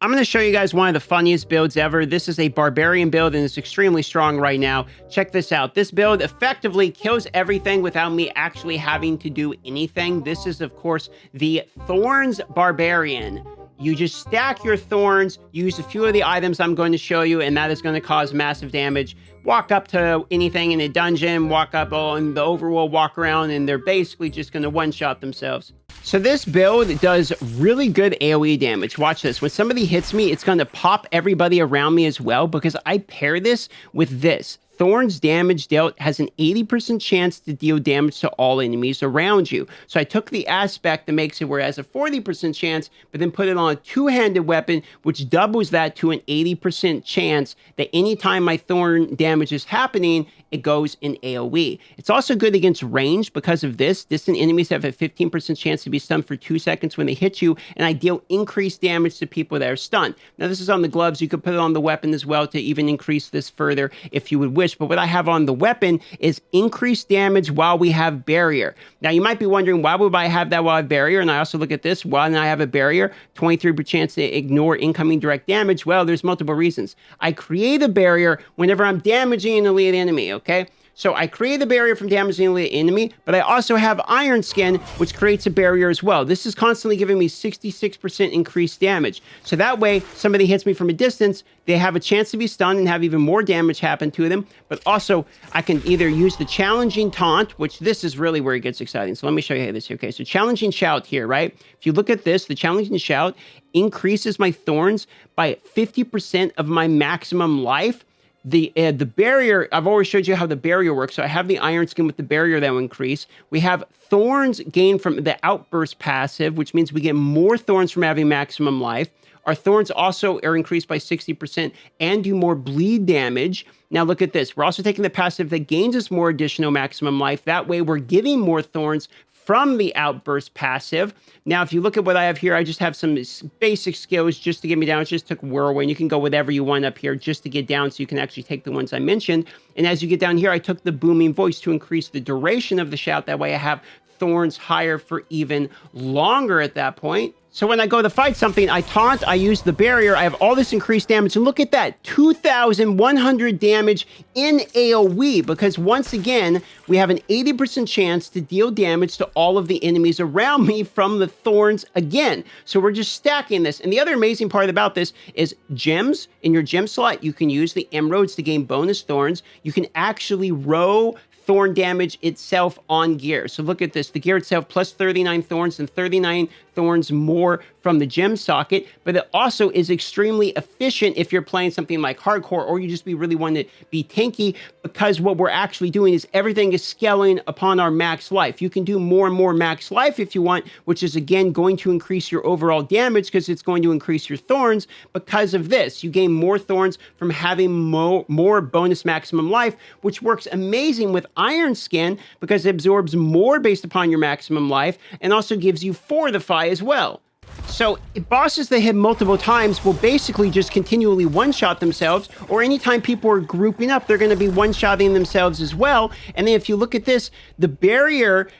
I'm going to show you guys one of the funniest builds ever. This is a Barbarian build, and it's extremely strong right now. Check this out. This build effectively kills everything without me actually having to do anything. This is, of course, the Thorns Barbarian. You just stack your thorns, use a few of the items I'm going to show you, and that is going to cause massive damage. Walk up to anything in a dungeon, walk up on the overworld, walk around, and they're basically just going to one-shot themselves. So this build does really good AoE damage. Watch this. When somebody hits me, it's going to pop everybody around me as well, because I pair this with this. Thorns damage dealt has an 80% chance to deal damage to all enemies around you. So I took the aspect that makes it where it has a 40% chance, but then put it on a two-handed weapon, which doubles that to an 80% chance that anytime my thorn damage is happening, it goes in AoE. It's also good against range because of this. Distant enemies have a 15% chance to be stunned for 2 seconds when they hit you, and I deal increased damage to people that are stunned. Now, this is on the gloves. You could put it on the weapon as well to even increase this further if you would wish. But what I have on the weapon is increased damage while we have barrier. Now, you might be wondering, why would I have that while I have barrier? And I also look at this, while I have a barrier, 23% chance to ignore incoming direct damage. Well, there's multiple reasons. I create a barrier whenever I'm damaging an elite enemy, okay? So I create a barrier from damaging an elite enemy, but I also have Iron Skin, which creates a barrier as well. This is constantly giving me 66% increased damage. So that way, somebody hits me from a distance, they have a chance to be stunned and have even more damage happen to them. But also, I can either use the Challenging Taunt, which this is really where it gets exciting. So let me show you this. Okay, so Challenging Shout here, right? If you look at this, the Challenging Shout increases my thorns by 50% of my maximum life. The barrier, I've always showed you how the barrier works. So I have the Iron Skin with the barrier that will increase. We have Thorns gained from the Outburst passive, which means we get more Thorns from having maximum life. Our Thorns also are increased by 60% and do more bleed damage. Now look at this. We're also taking the passive that gains us more additional maximum life. That way we're getting more Thorns from the Outburst passive. Now, if you look at what I have here, I just have some basic skills just to get me down. It just took Whirlwind. You can go whatever you want up here just to get down so you can actually take the ones I mentioned. And as you get down here, I took the Booming Voice to increase the duration of the shout. That way I have Thorns higher for even longer at that point. So when I go to fight something, I taunt, I use the barrier, I have all this increased damage, and look at that, 2,100 damage in AoE, because once again, we have an 80% chance to deal damage to all of the enemies around me from the Thorns again. So we're just stacking this. And the other amazing part about this is gems. In your gem slot, you can use the emeralds to gain bonus Thorns. You can actually row Thorn damage itself on gear. So look at this, the gear itself plus 39 Thorns and 39 Thorns more from the gem socket, but it also is extremely efficient if you're playing something like hardcore or you just really want to be tanky, because what we're actually doing is everything is scaling upon our max life. You can do more and more max life if you want, which is again going to increase your overall damage because it's going to increase your Thorns. Because of this, you gain more Thorns from having more bonus maximum life, which works amazing with Iron Skin because it absorbs more based upon your maximum life and also gives you Fortify as well. So bosses that hit multiple times will basically just continually one-shot themselves, or anytime people are grouping up, they're going to be one-shotting themselves as well. And then if you look at this, the barrier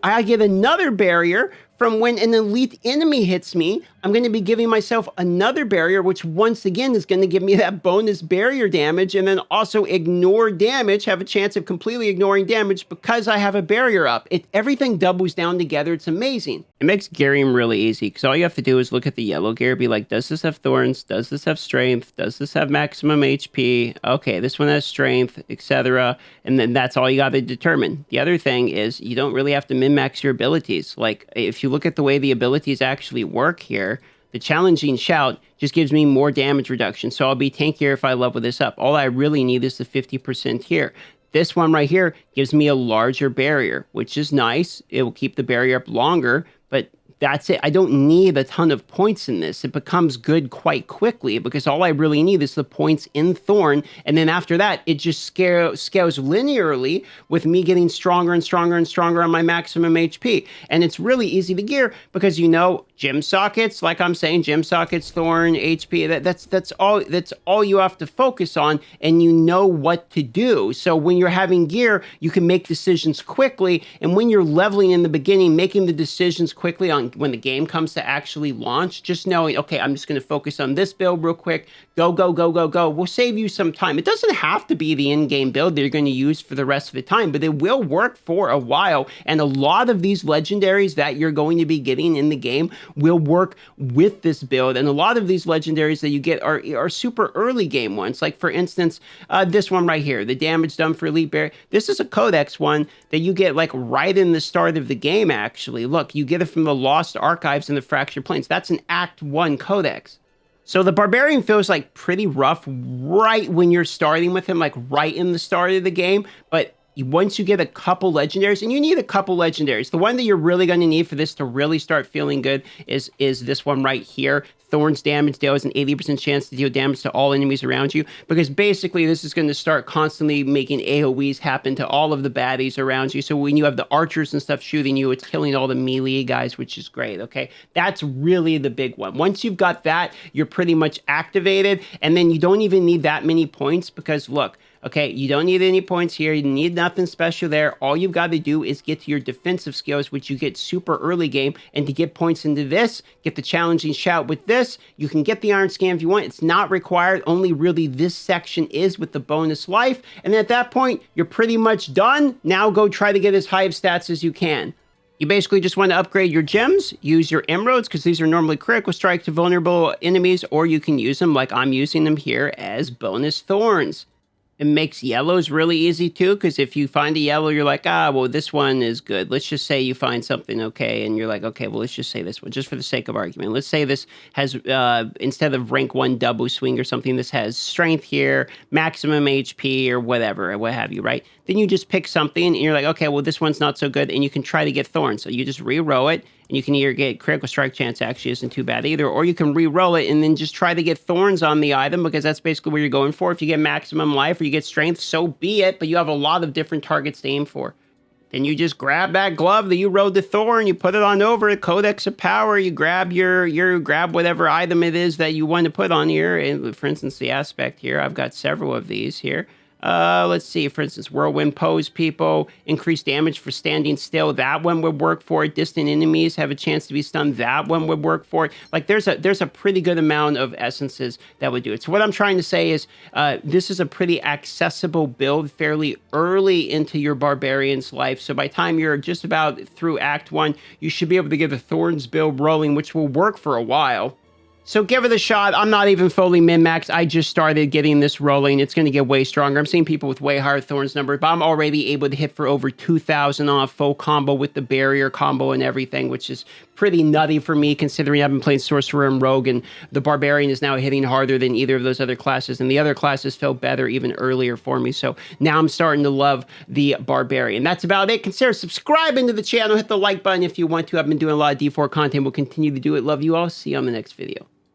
I get another barrier from when an elite enemy hits me. I'm going to be giving myself another barrier, which once again is going to give me that bonus barrier damage, and then also ignore damage, have a chance of completely ignoring damage because I have a barrier up. Everything doubles down together. It's amazing. It makes gearing really easy because all you have to do is look at the yellow gear, be like, does this have Thorns? Does this have Strength? Does this have maximum HP? Okay, this one has Strength, etc. And then that's all you got to determine. The other thing is you don't really have to min-max your abilities. Like if you look at the way the abilities actually work here, the Challenging Shout just gives me more damage reduction. So I'll be tankier if I level this up. All I really need is the 50% here. This one right here gives me a larger barrier, which is nice. It will keep the barrier up longer, but that's it. I don't need a ton of points in this. It becomes good quite quickly because all I really need is the points in Thorn. And then after that, it just scales linearly with me getting stronger and stronger and stronger on my maximum HP. And it's really easy to gear because, you know, gem sockets, like I'm saying, gem sockets, thorn, HP, that's all you have to focus on, and you know what to do. So when you're having gear, you can make decisions quickly, and when you're leveling in the beginning, making the decisions quickly on when the game comes to actually launch, just knowing, okay, I'm just going to focus on this build real quick, go, go, go, go, go, will save you some time. It doesn't have to be the in-game build that you're going to use for the rest of the time, but it will work for a while, and a lot of these legendaries that you're going to be getting in the game will work with this build, and a lot of these legendaries that you get are super early game ones. Like for instance, this one right here, the damage done for Elite Bear. This is a Codex one that you get like right in the start of the game, actually. Look, you get it from the Lost Archives and the Fractured Plains. That's an Act 1 Codex. So the Barbarian feels like pretty rough right when you're starting with him, like right in the start of the game, but once you get a couple legendaries, and you need a couple legendaries, the one that you're really going to need for this to really start feeling good is this one right here. Thorns damage deals an 80% chance to deal damage to all enemies around you, because basically this is going to start constantly making AoEs happen to all of the baddies around you. So when you have the archers and stuff shooting you, it's killing all the melee guys, which is great, okay? That's really the big one. Once you've got that, you're pretty much activated, and then you don't even need that many points, because look, okay, you don't need any points here. You need nothing special there. All you've got to do is get to your defensive skills, which you get super early game. And to get points into this, get the challenging shout with this. You can get the Iron Scan if you want. It's not required. Only really this section is with the bonus life. And at that point, you're pretty much done. Now go try to get as high of stats as you can. You basically just want to upgrade your gems, use your emeralds, because these are normally critical strike to vulnerable enemies, or you can use them like I'm using them here as bonus thorns. It makes yellows really easy too, because if you find a yellow, you're like, well, this one is good. Let's just say you find something okay, and you're like, okay, well, let's just say this one, just for the sake of argument. Let's say this has, instead of rank 1 double swing or something, this has strength here, maximum HP, or whatever, or what have you, right? Then you just pick something, and you're like, okay, well, this one's not so good, and you can try to get thorns. So you just re-roll it, and you can either get critical strike chance, actually isn't too bad either, or you can re-roll it and then just try to get thorns on the item, because that's basically what you're going for. If you get maximum life or you get strength, so be it, but you have a lot of different targets to aim for. Then you just grab that glove that you rolled the thorn, you put it on over, Codex of Power, you grab grab whatever item it is that you want to put on here. And for instance, the aspect here, I've got several of these here. Let's see, for instance, Whirlwind Pose people, increase damage for standing still. That one would work for it. Distant enemies have a chance to be stunned. That one would work for it. Like there's a pretty good amount of essences that would do it. So what I'm trying to say is this is a pretty accessible build fairly early into your Barbarian's life. So by the time you're just about through Act 1, you should be able to get the Thorns build rolling, which will work for a while. So give it a shot. I'm not even fully min-maxed. I just started getting this rolling. It's going to get way stronger. I'm seeing people with way higher Thorns numbers, but I'm already able to hit for over 2,000 on a full combo with the barrier combo and everything, which is pretty nutty for me considering I've been playing Sorcerer and Rogue, and the Barbarian is now hitting harder than either of those other classes, and the other classes felt better even earlier for me. So now I'm starting to love the Barbarian. That's about it. Consider subscribing to the channel. Hit the like button if you want to. I've been doing a lot of D4 content. We'll continue to do it. Love you all. See you on the next video.